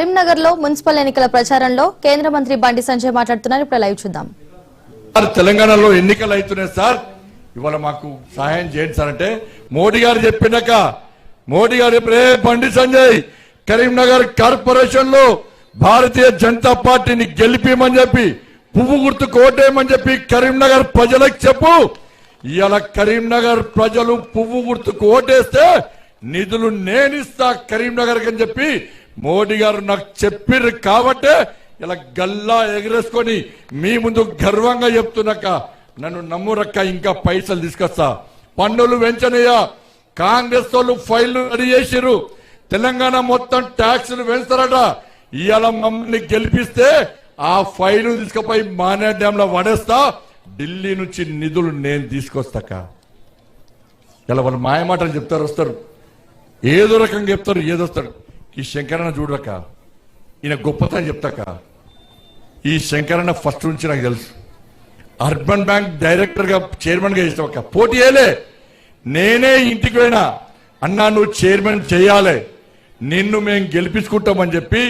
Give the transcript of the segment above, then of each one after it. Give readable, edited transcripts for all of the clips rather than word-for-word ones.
కరీంనగర్ లో మున్సిపల్ ఎన్నికల ప్రచారంలో కేంద్ర మంత్రి బండి సంజయ్ మాట్లాడుతున్నారు. ఇప్పుడు లైవ్ చూద్దాం. తెలంగాణలో ఎన్నికలు అవుతున్నాయి సార్, ఇవాళ మాకు సహాయం చేయండి సార్ అంటే మోడీ గారు చెప్పినాక మోడీ గారు బండి సంజయ్ కరీంనగర్ కార్పొరేషన్ లో భారతీయ జనతా పార్టీని గెలిపిమని చెప్పి పువ్వు గుర్తు కోటేయమని చెప్పి కరీంనగర్ ప్రజలకు చెప్పు. ఇవాళ కరీంనగర్ ప్రజలు పువ్వు గుర్తుకు ఓటేస్తే నిధులు నేనిస్తా కరీంనగర్ అని చెప్పి మోడీ గారు నాకు చెప్పిర్రు. కాబట్టే ఇలా గల్లా ఎగరేసుకొని మీ ముందు గర్వంగా చెప్తున్నాక నన్ను నమ్మురక్క, ఇంకా పైసలు తీసుకొస్తా. పన్నులు పెంచనయ్యా, కాంగ్రెస్ వాళ్ళు ఫైళ్లు రెడీ చేసిర్రు, తెలంగాణ మొత్తం ట్యాక్సులు పెంచుతారట. ఇవాళ మమ్మల్ని గెలిపిస్తే ఆ ఫైలు తీసుకుపోయి మానే డ్యామ్ లో పడేస్తా, ఢిల్లీ నుంచి నిధులు నేను తీసుకొస్తాక. ఇలా వాళ్ళు మాయమాటలు చెప్తారు, వస్తారు ఏదో రకంగా చెప్తారు, ఏదొస్తాడు. ఈ శంకరన్న చూడక, ఈయన గొప్పతనం చెప్తాక. ఈ శంకరన్న ఫస్ట్ నుంచి నాకు తెలుసు, అర్బన్ బ్యాంక్ డైరెక్టర్ గా చైర్మన్ గా చేస్తాక పోటీ చేయలే. నేనే ఇంటికి పోయినా, అన్నా నువ్వు చైర్మన్ చేయాలి, నిన్ను మేము గెలిపించుకుంటామని చెప్పి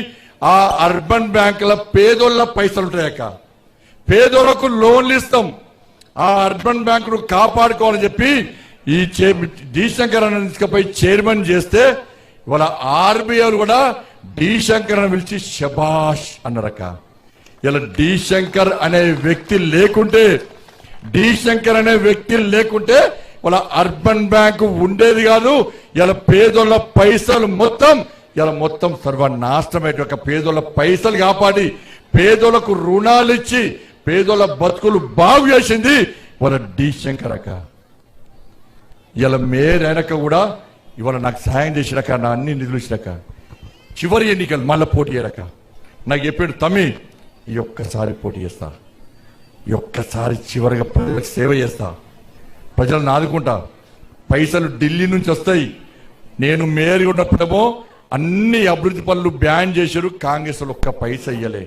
ఆ అర్బన్ బ్యాంకుల పేదోళ్ళ పైసలు ఉంటాయక, పేదోళ్లకు లోన్లు ఇస్తాం, ఆ అర్బన్ బ్యాంకును కాపాడుకోవాలని చెప్పి ఈ డి శంకర్ అన్న తీసుకుపోయి చైర్మన్ చేస్తే ఇవాళ ఆర్బీఐ కూడా డి శంకర్ అని పిలిచి శబాష్ అన్నారక్క. ఇలా డి శంకర్ అనే వ్యక్తి లేకుంటే, డి శంకర్ అనే వ్యక్తి లేకుంటే వాళ్ళ అర్బన్ బ్యాంకు ఉండేది కాదు. ఇలా పేదోళ్ళ పైసలు మొత్తం సర్వనాశనమైన పేదోళ్ళ పైసలు కాపాడి పేదోళ్లకు రుణాలు ఇచ్చి పేదోళ్ళ బతుకులు బాగు చేసింది వాళ్ళ డి శంకర్ అక్క. ఇలా మేయర్ అయినాక కూడా ఇవాళ నాకు సహాయం చేసినాక, నా అన్ని నిధులు ఇచ్చినాక, చివరి ఎన్నికలు మళ్ళీ పోటీ చేయడాక నాకు చెప్పాడు, తమ్మి ఈ ఒక్కసారి పోటీ చేస్తా, ఈ ఒక్కసారి చివరిగా ప్రజలకు సేవ చేస్తా, ప్రజలను ఆదుకుంటా, పైసలు ఢిల్లీ నుంచి వస్తాయి. నేను మేయర్ ఉన్నప్పుడేమో అన్ని అభివృద్ధి పనులు బ్యాన్ చేశారు, కాంగ్రెస్ ఒక్క పైసా ఇయ్యలే.